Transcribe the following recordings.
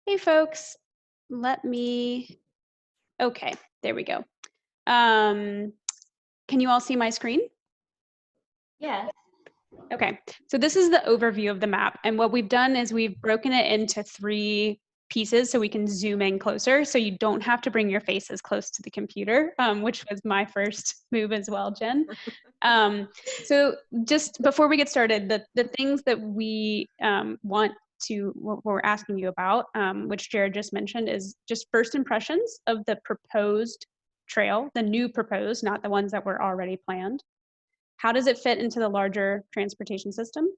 Hey folks, okay, there we go. Can you all see my screen? Yes. Okay, so this is the overview of the map. And what we've done is we've broken it into 3 pieces so we can zoom in closer. So you don't have to bring your faces close to the computer, which was my first move as well, Jen. So just before we get started, the things that we what we're asking you about, which Jared just mentioned, is just first impressions of the proposed trail, the new proposed, not the ones that were already planned. How does it fit into the larger transportation system?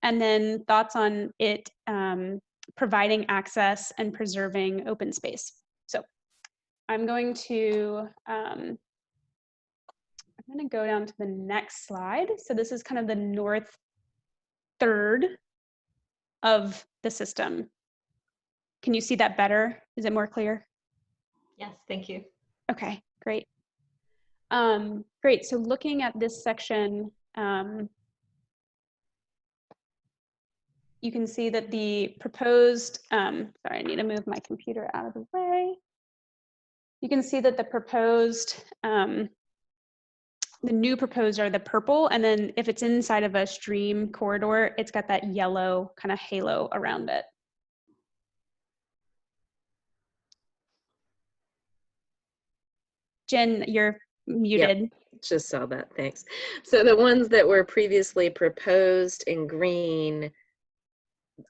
And then thoughts on it providing access and preserving open space. So I'm going to go down to the next slide. So this is kind of the north third of the system. Can you see that better? Is it more clear? Yes, thank you. Okay, great. Great, so looking at this section, you can see that the proposed, sorry, I need to move my computer out of the way. You can see that the proposed, the new proposed are the purple, and then if it's inside of a stream corridor, it's got that yellow kind of halo around it. Jen, you're muted. Yep, just saw that, thanks. So the ones that were previously proposed in green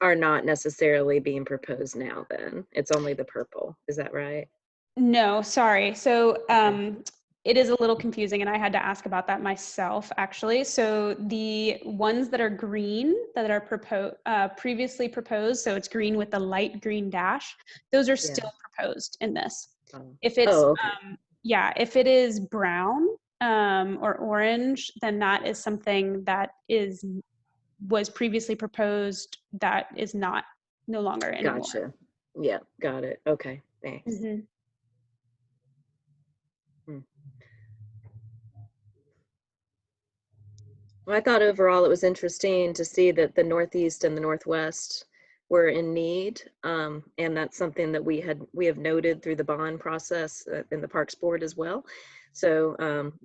are not necessarily being proposed now then? It's only the purple, is that right? No, sorry. So it is a little confusing and I had to ask about that myself actually. So the ones that are green that are previously proposed, so it's green with the light green dash, those are still proposed in this. If it's, yeah, if it is brown or orange, then that is something that was previously proposed that is no longer anymore. Gotcha. Yeah, got it. Okay, thanks. Mm-hmm. Well, I thought overall it was interesting to see that the Northeast and the Northwest were in need, and that's something that we have noted through the bond process in the Parks Board as well. So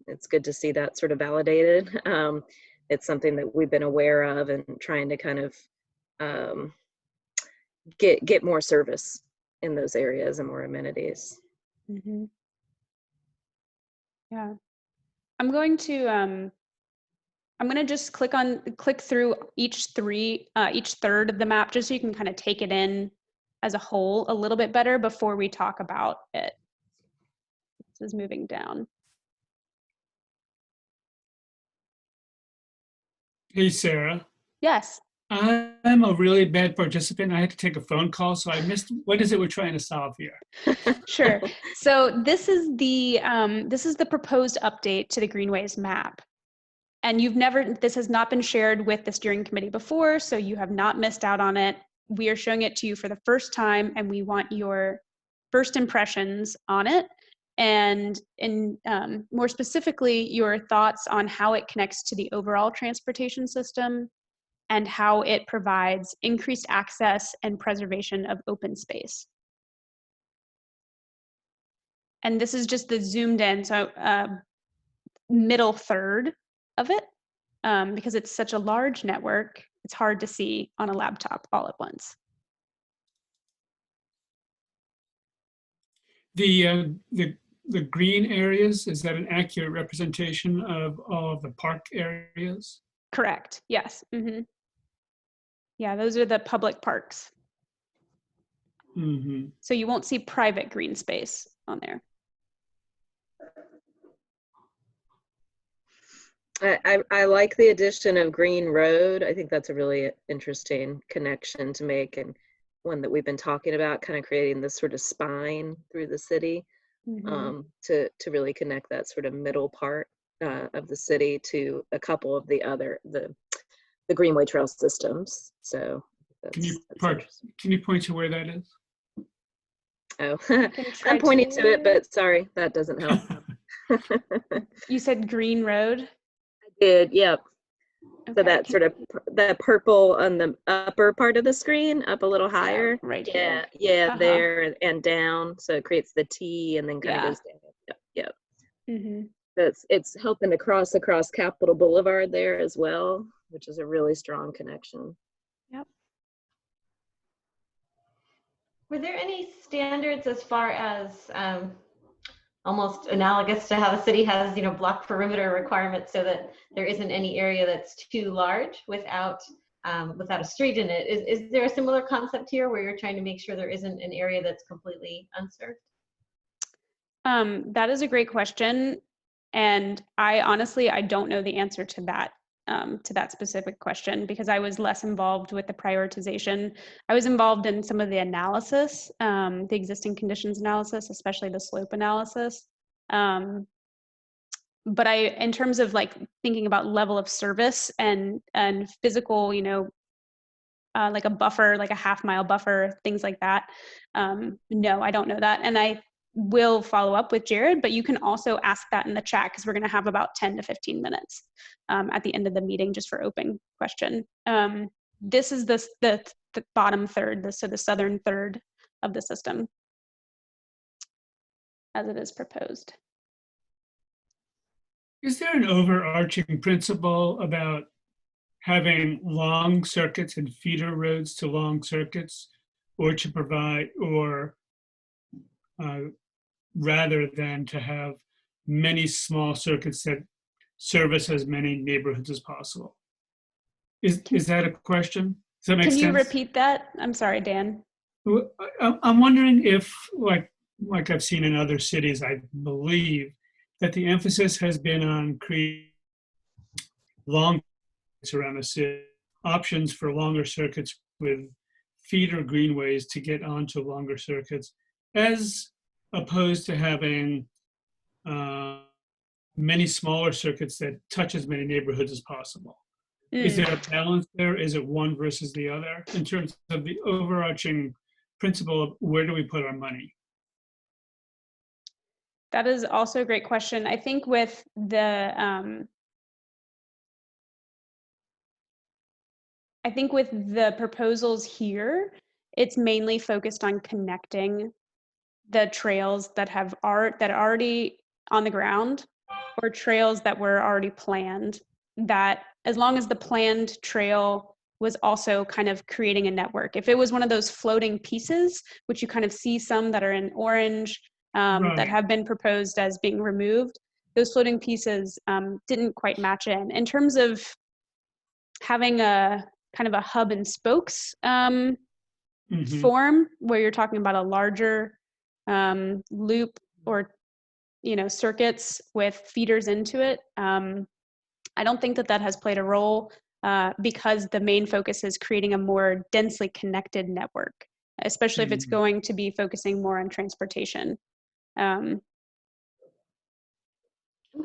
it's good to see that sort of validated. It's something that we've been aware of and trying to kind of get more service in those areas and more amenities. Mm-hmm. Yeah, I'm going to just click through each third of the map just so you can kind of take it in as a whole a little bit better before we talk about it. This is moving down. Hey, Sarah. Yes. I'm a really bad participant. I had to take a phone call, so I missed. What is it we're trying to solve here? Sure. So this is the proposed update to the Greenway's map. And this has not been shared with the steering committee before, so you have not missed out on it. We are showing it to you for the first time, and we want your first impressions on it. And more specifically, your thoughts on how it connects to the overall transportation system and how it provides increased access and preservation of open space. And this is just the zoomed in, so middle third of it, because it's such a large network, it's hard to see on a laptop all at once. The green areas, is that an accurate representation of all of the park areas? Correct, yes. Mm-hmm. Yeah, those are the public parks. Mm-hmm. So you won't see private green space on there. I like the addition of Green Road. I think that's a really interesting connection to make, and one that we've been talking about, kind of creating this sort of spine through the city, to really connect that sort of middle part of the city to a couple of the other the Greenway trail systems. So can you point to where that is? Oh, I'm pointing to it, but sorry, that doesn't help. You said Green Road? I did, yep. So Okay, that sort of, that purple on the upper part of the screen, up a little higher. right Yeah, here. yeah, Uh-huh. there and down. So it creates the T and then kind of Yeah. goes down. Yep, yep. Mm-hmm. So it's helping to cross across Capitol Boulevard there as well, which is a really strong connection. Yep. Were there any standards as far as almost analogous to how the city has, block perimeter requirements so that there isn't any area that's too large without a street in it? Is there a similar concept here where you're trying to make sure there isn't an area that's completely unserved? That is a great question. And I honestly, I don't know the answer to that specific question because I was less involved with the prioritization. I was involved in some of the analysis, the existing conditions analysis, especially the slope analysis. But in terms of like thinking about level of service and physical, like a buffer, like a half-mile buffer, things like that. No, I don't know that. And I will follow up with Jared, but you can also ask that in the chat because we're going to have about 10 to 15 minutes at the end of the meeting just for open question. This is the bottom third, so the southern third of the system as it is proposed. Is there an overarching principle about having long circuits and feeder roads to long circuits, or to provide, or rather than to have many small circuits that service as many neighborhoods as possible? Is that a question? Does that make sense? Can you repeat that? I'm sorry, Dan. I'm wondering if, like I've seen in other cities, I believe that the emphasis has been on creating long circuits around the city, options for longer circuits with feeder greenways to get onto longer circuits, as opposed to having many smaller circuits that touch as many neighborhoods as possible. Is there a balance there? Is it one versus the other in terms of the overarching principle of where do we put our money? That is also a great question. I think with the proposals here, it's mainly focused on connecting the trails that are already on the ground or trails that were already planned, that as long as the planned trail was also kind of creating a network. If it was one of those floating pieces, which you kind of see some that are in orange, that have been proposed as being removed, those floating pieces didn't quite match in. In terms of having a kind of a hub and spokes form, where you're talking about a larger loop or circuits with feeders into it, I don't think that has played a role because the main focus is creating a more densely connected network, especially if it's going to be focusing more on transportation. I'm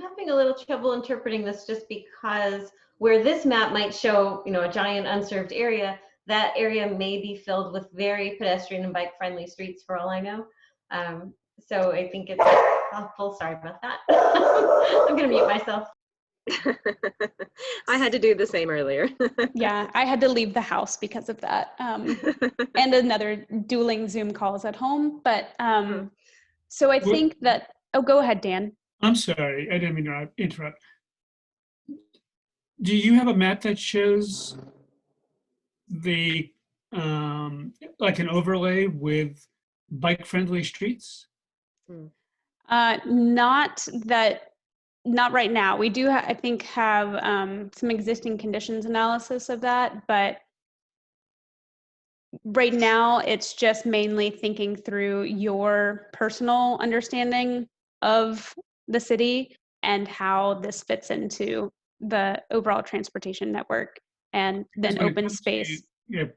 having a little trouble interpreting this just because where this map might show, a giant unserved area, that area may be filled with very pedestrian and bike friendly streets for all I know. So I think it's helpful. Sorry about that. I'm going to mute myself. I had to do the same earlier. Yeah, I had to leave the house because of that. And another dueling Zoom calls at home. But so I think that, oh, go ahead, Dan. I'm sorry, I didn't mean to interrupt. Do you have a map that shows the, like an overlay with bike-friendly streets? Not right now. We do, I think, have some existing conditions analysis of that, but right now it's just mainly thinking through your personal understanding of the city and how this fits into the overall transportation network and then open space.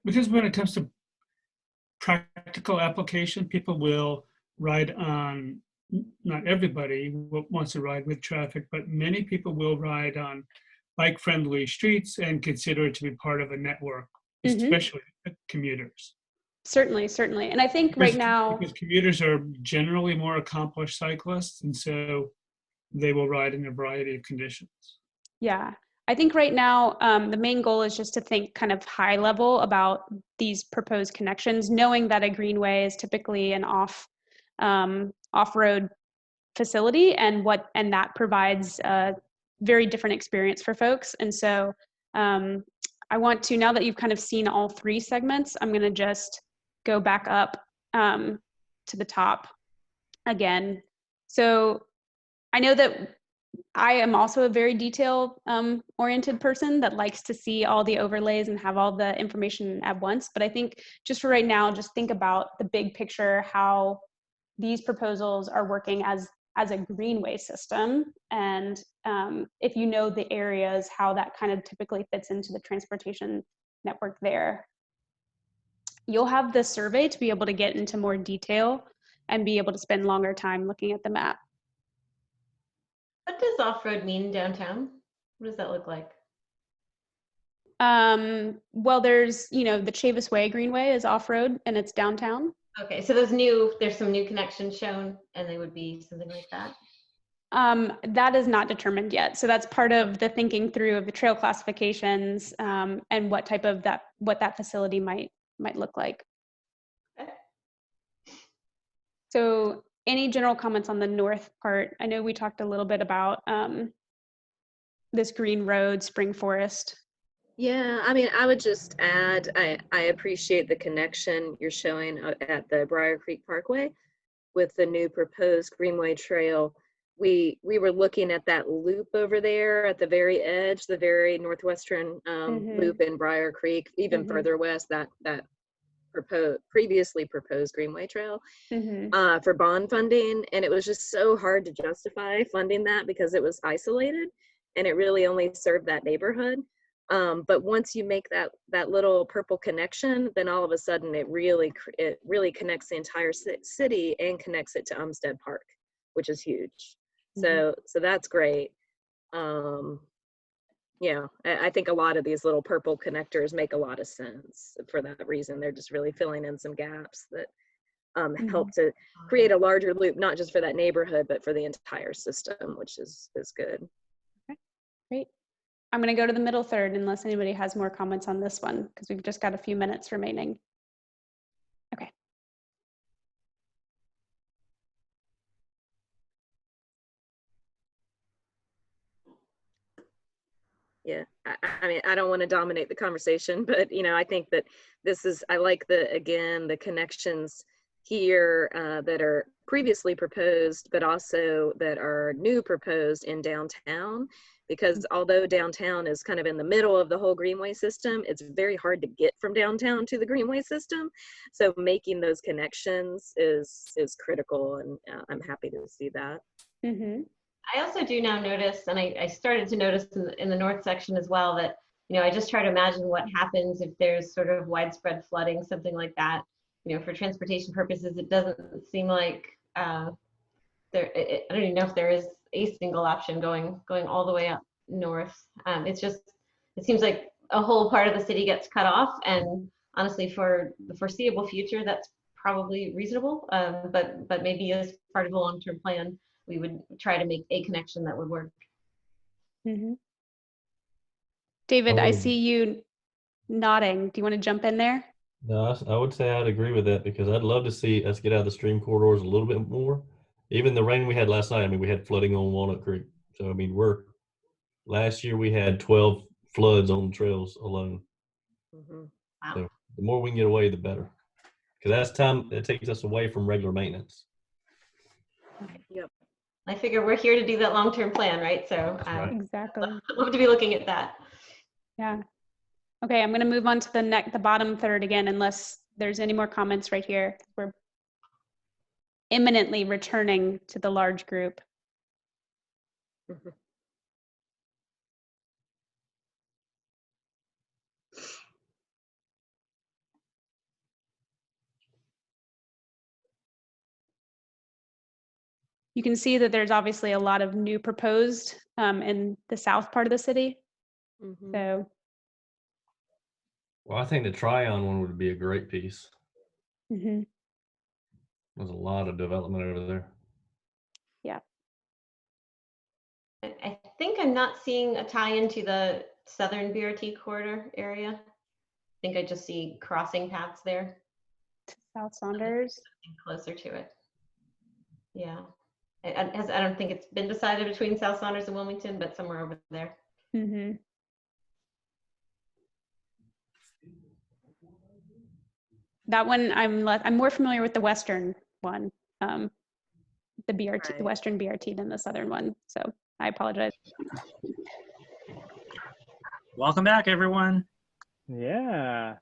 Because when it comes to practical application, people will ride on, not everybody wants to ride with traffic, but many people will ride on bike-friendly streets and consider it to be part of a network, especially commuters. Certainly. And I think right now, because commuters are generally more accomplished cyclists, and so they will ride in a variety of conditions. Yeah, I think right now, the main goal is just to think kind of high level about these proposed connections, knowing that a greenway is typically an off-road facility, and that provides a very different experience for folks. And so I want to, now that you've kind of seen all three segments, I'm going to just go back up to the top again. So I know that I am also a very detail oriented person that likes to see all the overlays and have all the information at once. But I think just for right now, just think about the big picture, how these proposals are working as a greenway system. And if you know the areas, how that kind of typically fits into the transportation network there. You'll have the survey to be able to get into more detail and be able to spend longer time looking at the map. What does off-road mean downtown? What does that look like? Well, there's, the Chavis Way Greenway is off-road and it's downtown. Okay, so there's some new connections shown, and they would be something like that. That is not determined yet. So that's part of the thinking through of the trail classifications and what that facility might look like. Okay. So any general comments on the north part? I know we talked a little bit about this Green Road, Spring Forest. Yeah, I mean, I would just add, I appreciate the connection you're showing at the Briar Creek Parkway with the new proposed Greenway Trail. We were looking at that loop over there at the very edge, the very northwestern loop in Briar Creek, even further west, that previously proposed Greenway Trail for bond funding. And it was just so hard to justify funding that because it was isolated and it really only served that neighborhood. But once you make that little purple connection, then all of a sudden it really connects the entire city and connects it to Umstead Park, which is huge. So that's great. Yeah, I think a lot of these little purple connectors make a lot of sense for that reason. They're just really filling in some gaps that help to create a larger loop, not just for that neighborhood, but for the entire system, which is good. Okay, great. I'm going to go to the middle third unless anybody has more comments on this one, because we've just got a few minutes remaining. Okay. Yeah, I mean, I don't want to dominate the conversation, but I think that I like the connections here that are previously proposed, but also that are new proposed in downtown, because although downtown is kind of in the middle of the whole Greenway system, it's very hard to get from downtown to the Greenway system. So making those connections is critical, and I'm happy to see that. I also do now notice, and I started to notice in the north section as well, that, I just try to imagine what happens if there's sort of widespread flooding, something like that. For transportation purposes, it doesn't seem like I don't even know if there is a single option going all the way up north. It seems like a whole part of the city gets cut off, and honestly, for the foreseeable future, that's probably reasonable. But maybe as part of a long-term plan, we would try to make a connection that would work. David, I see you nodding. Do you want to jump in there? No, I would say I'd agree with that, because I'd love to see us get out of the stream corridors a little bit more. Even the rain we had last night, I mean, we had flooding on Walnut Creek. So, I mean, last year we had 12 floods on the trails alone. Wow. So the more we can get away, the better. Because that's time it takes us away from regular maintenance. Yep. I figure we're here to do that long-term plan, right? So Right. Exactly. I'd love to be looking at that. Yeah. Okay, I'm going to move on to the bottom third again, unless there's any more comments right here. We're imminently returning to the large group. You can see that there's obviously a lot of new proposed in the south part of the city. So. Well, I think the Tryon one would be a great piece. There's There's a lot of development over there. Yeah. I think I'm not seeing a tie into the southern BRT corridor area. I think I just see crossing paths there. South Saunders. Closer to it. Yeah. I don't think it's been decided between South Saunders and Wilmington, but somewhere over there. Mm-hmm. That one, I'm more familiar with the western one, the BRT, the Right. western BRT than the southern one. So I apologize. Welcome back, everyone. Yeah.